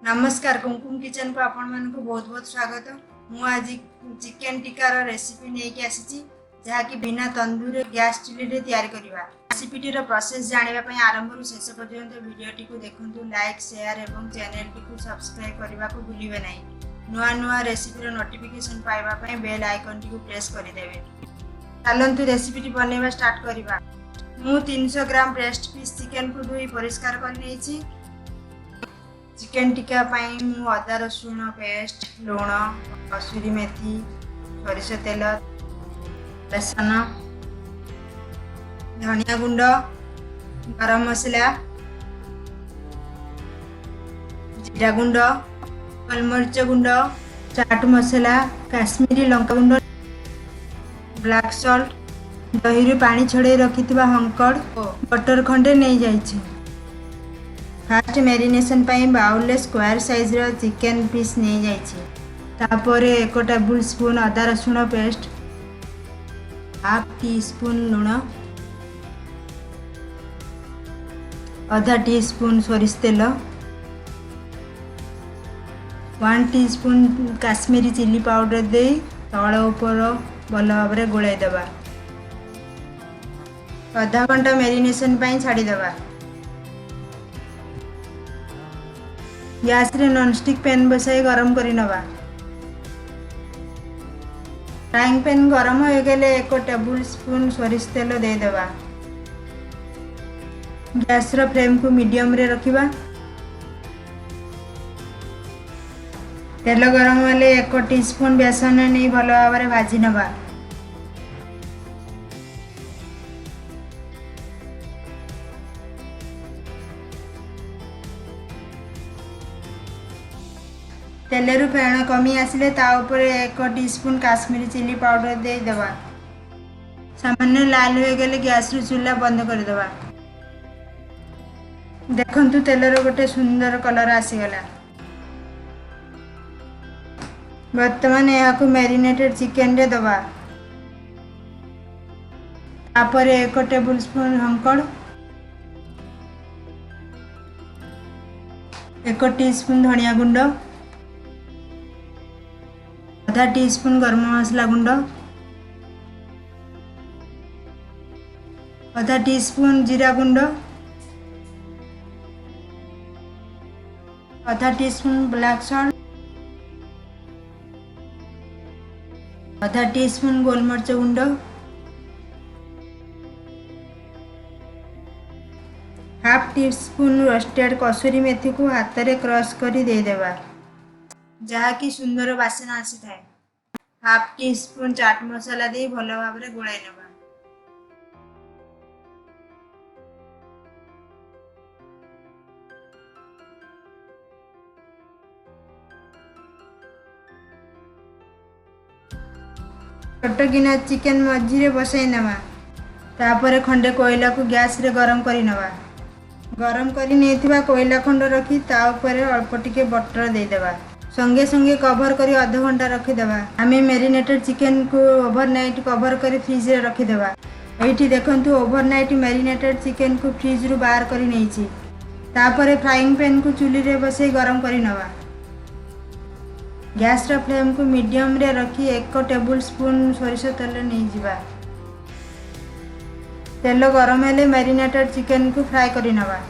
नमस्कार कुमकुम किचन को आपण मान को बहुत बहुत स्वागत। मु आज चिकन टिक्कार रेसिपी नहीं आसी जहाँकि बिना तंदूर गैस चुली रे तैयारी करवा। रेसिपीटी प्रोसेस जानिबा पई आरंभ रु शेष पर्यंत वीडियोटी को देखंतु, लाइक शेयर एवं चैनल को सब्सक्राइब करने को भूलिबे नहीं। नुआ नुआ रेसिपी नोटिफिकेशन पाइबा पई बेल आइकन टी को प्रेस कर देबे। चलंतु रेसिपीटी बनैबा स्टार्ट करबा। मु 300 ग्राम ब्रेस्ट पीस चिकन को धोई परिष्कार कर नेछि। चिकन टिक्का पाई मु अदा रसुण पेस्ट, लुण, कसूरी मेथी, सोरिष तेल, बेसन, धनिया गुंड, गरम मसला, जीरा गुंड, गोलमरिच गुंड, चाट मसला, काश्मीरी लंका गुंड, ब्लैक सॉल्ट, दही पानी छड़े रखिथिबा हंकड़, बटर खंडे नहीं जाइछि। फास्ट मैरिनेशन पाई बाउल स्क्वायर साइज रो चिकन पीस नहीं जाइछि। तापर 1 टेबल स्पून अदा रसुण पेस्ट, हाफ टी स्पून लुण, आधा टी स्पून सोरिष तेल, 1 teaspoon Kashmiri chili powder दे तल ऊपर भल भाव गोलाई देबा। आधा घंटा मैरिनेशन पाई छाड़ी देबा। गैस रे नॉनस्टिक पैन बसाई गरम करी नवा। फ्राइंग पैन गरम हो गले 1 टेबल स्पून सोरिष तेल दे देबा। गैस रो फ्लेम को मीडियम रे रखिबा। तेल गरम होले 1 टीस्पून बेसन नहीं भल भाव रे भाजी नवा। तेलरू फेण कमी आसिले ता ऊपर 1 टीस्पून काश्मीरी चिली पाउडर दे देबा। सामान्य लाल हो गले गैस रू चूल्हा बंद कर देबा। देखंतु तेलर गोटे सुंदर कलर आसीगला। वर्तमान यहाँ मैरिनेटेड चिकन रे दबा। तापर 1 टेबल स्पून हंकड़, 1 टीस्पून धनिया गुंड, आधा टीस्पून गरम मसला गुंड, आधा टीस्पून जीरा गुंड, आधा टीस्पून ब्लैक सॉल्ट, आधा टीस्पून गोलमरिच गुंड, हाफ टीस्पून रोस्टेड कसूरी मेथी को हाथ रे क्रश करी दे देबा, जहाँकि सुंदर बासना आसी थाए। हाफ टी स्पून चाट मसला दे भल भाव रे गोलाई नेबा। छोट गिना चिकन मझी रे बसाई नेबा। तापर खंडे कोयला को गैस रे गरम करी नेबा। गरम करी नेथिबा कोयला खंड रखी ता ऊपर अल्प टिके बटर दे देबा। संगे संगे कवर करी आधा घंटा रखीदेबा। आम मैरिनेटेड चिकन को ओवरनाइट कवर करी फ्रिज रे रखीदेबा। एठी देखंतु ओवरनाइट मैरिनेटेड चिकन को फ्रिज रु बाहर करी नेछि। तापर फ्राइंग पैन को चुली रे बसई गरम करी नवा। गैस रा फ्लेम को मीडियम रे रखी 1 टेबल स्पून सोरिष तेल नहीं जिबा। तेल गरम हेले मैरिनेटेड चिकन को फ्राई करी नवा।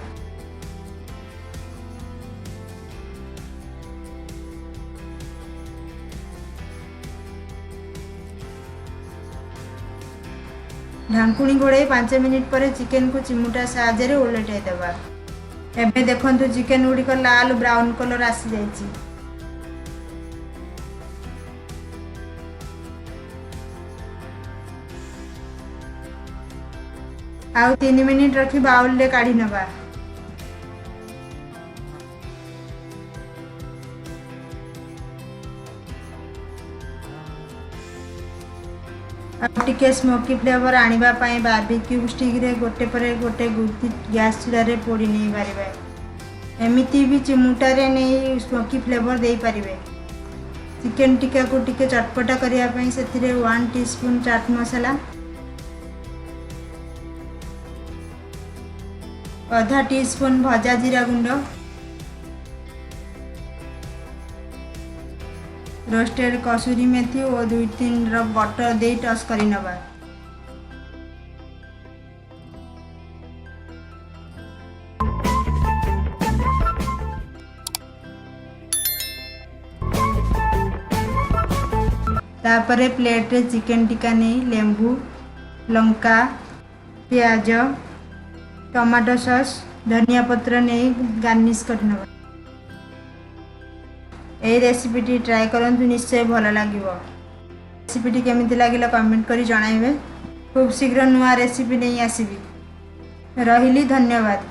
ढांकुणी घोड़े 5 मिनिट पर चिकन को चिमुटा साहाय्य उलटाई देबा। एबे देखंतु चिकन गुड़िक लाल ब्राउन कलर आसी जाइछि। आउ 3 मिनिट रखी बाउल रे काढ़ी नबा। टिके स्मोकी फ्लेवर आनिबा पाई बारबेक्यू स्टिक रे गोटे पर गोटे गुटी गैस चूल्हा रे पोड़ी नहीं पारिबे। एमिति भी चिमुटा रे नहीं स्मोकी फ्लेवर दे पारिबे। चिकन टिक्का को टिके चटपटा करिया पाई सेथिरे 1 टीस्पून चाट मसला, आधा टीस्पून भजा जीरा गुंड, रोस्टेड कसूरी मेथी और 2-3 ड्रप बटर दे टस कर नवा। तापरे प्लेट रे चिकन टिक्का नहीं लेंबू लंका प्याज टमाटो सॉस धनिया पत्र नहीं गार्निश करनवा। यही रेसिपीटी ट्राए करंतु निश्चय भल लगे। रेसिपीटी केमिति लागिला कमेंट करी जणाइबे। खूब शीघ्र नुआ रेसिपी नहीं आसीबी। रहिली धन्यवाद।